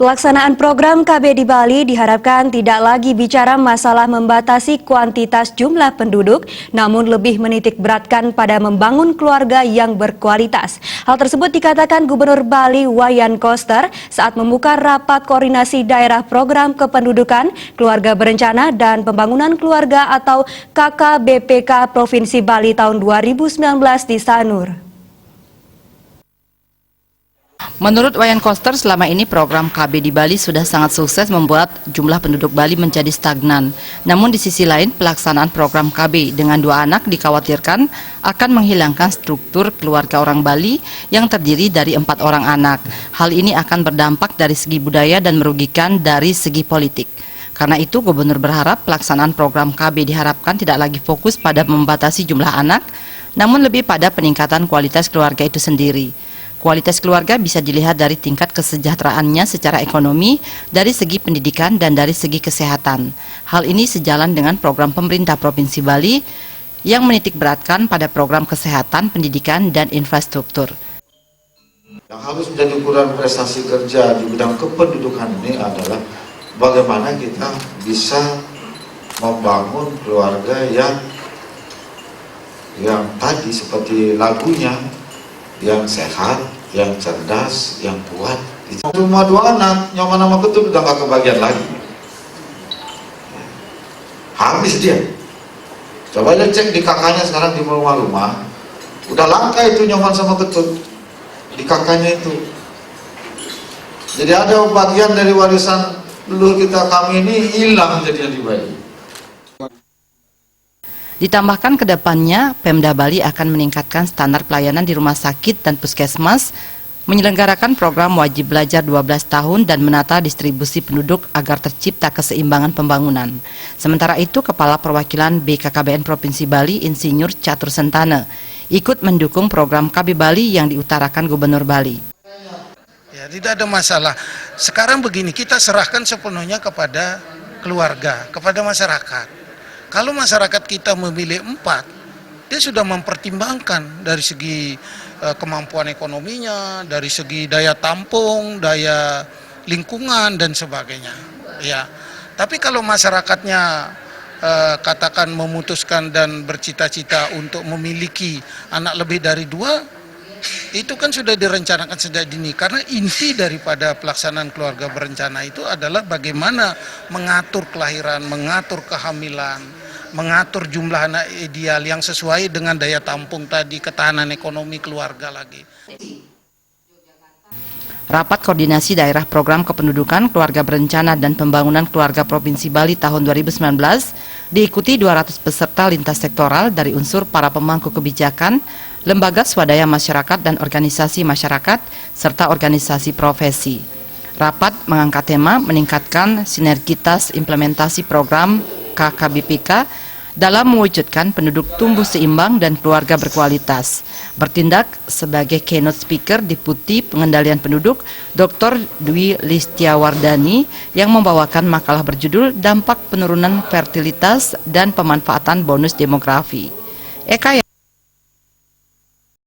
Pelaksanaan program KB di Bali diharapkan tidak lagi bicara masalah membatasi kuantitas jumlah penduduk, namun lebih menitik beratkan pada membangun keluarga yang berkualitas. Hal tersebut dikatakan Gubernur Bali Wayan Koster saat membuka rapat koordinasi daerah program kependudukan, keluarga berencana, dan pembangunan keluarga atau KKBPK Provinsi Bali tahun 2019 di Sanur. Menurut Wayan Koster, selama ini program KB di Bali sudah sangat sukses membuat jumlah penduduk Bali menjadi stagnan. Namun di sisi lain, pelaksanaan program KB dengan 2 anak dikhawatirkan akan menghilangkan struktur keluarga orang Bali yang terdiri dari 4 orang anak. Hal ini akan berdampak dari segi budaya dan merugikan dari segi politik. Karena itu, Gubernur berharap pelaksanaan program KB diharapkan tidak lagi fokus pada membatasi jumlah anak, namun lebih pada peningkatan kualitas keluarga itu sendiri. Kualitas keluarga bisa dilihat dari tingkat kesejahteraannya secara ekonomi, dari segi pendidikan, dan dari segi kesehatan. Hal ini sejalan dengan program pemerintah Provinsi Bali yang menitik beratkan pada program kesehatan, pendidikan, dan infrastruktur. Yang harus menjadi ukuran prestasi kerja di bidang kependudukan ini adalah bagaimana kita bisa membangun keluarga yang tadi seperti lagunya, yang sehat, yang cerdas, yang kuat. Cuma 2 anak, nyaman sama ketut udah gak kebagian lagi. Habis dia. Coba lihat cek di kakaknya sekarang di rumah-rumah, udah langka itu nyaman sama ketut di kakaknya itu. Jadi ada bagian dari warisan leluhur kita kami ini hilang jadinya di Bali. Ditambahkan ke depannya, Pemda Bali akan meningkatkan standar pelayanan di rumah sakit dan puskesmas, menyelenggarakan program wajib belajar 12 tahun dan menata distribusi penduduk agar tercipta keseimbangan pembangunan. Sementara itu, Kepala Perwakilan BKKBN Provinsi Bali, Insinyur Catur Sentane, ikut mendukung program KB Bali yang diutarakan Gubernur Bali. Ya, tidak ada masalah. Sekarang begini, kita serahkan sepenuhnya kepada keluarga, kepada masyarakat. Kalau masyarakat kita memilih 4, dia sudah mempertimbangkan dari segi kemampuan ekonominya, dari segi daya tampung, daya lingkungan, dan sebagainya. Ya, tapi kalau masyarakatnya katakan memutuskan dan bercita-cita untuk memiliki anak lebih dari 2, itu kan sudah direncanakan sejak dini. Karena inti daripada pelaksanaan keluarga berencana itu adalah bagaimana mengatur kelahiran, mengatur kehamilan, mengatur jumlah anak ideal yang sesuai dengan daya tampung tadi, ketahanan ekonomi keluarga lagi. Rapat koordinasi daerah program kependudukan, keluarga berencana, dan pembangunan keluarga Provinsi Bali tahun 2019 diikuti 200 peserta lintas sektoral dari unsur para pemangku kebijakan, lembaga swadaya masyarakat dan organisasi masyarakat, serta organisasi profesi. Rapat mengangkat tema meningkatkan sinergitas implementasi program KKBPK dalam mewujudkan penduduk tumbuh seimbang dan keluarga berkualitas. Bertindak sebagai keynote speaker Deputi Pengendalian Penduduk, Dr. Dwi Listiawardani, yang membawakan makalah berjudul Dampak Penurunan Fertilitas dan Pemanfaatan Bonus Demografi.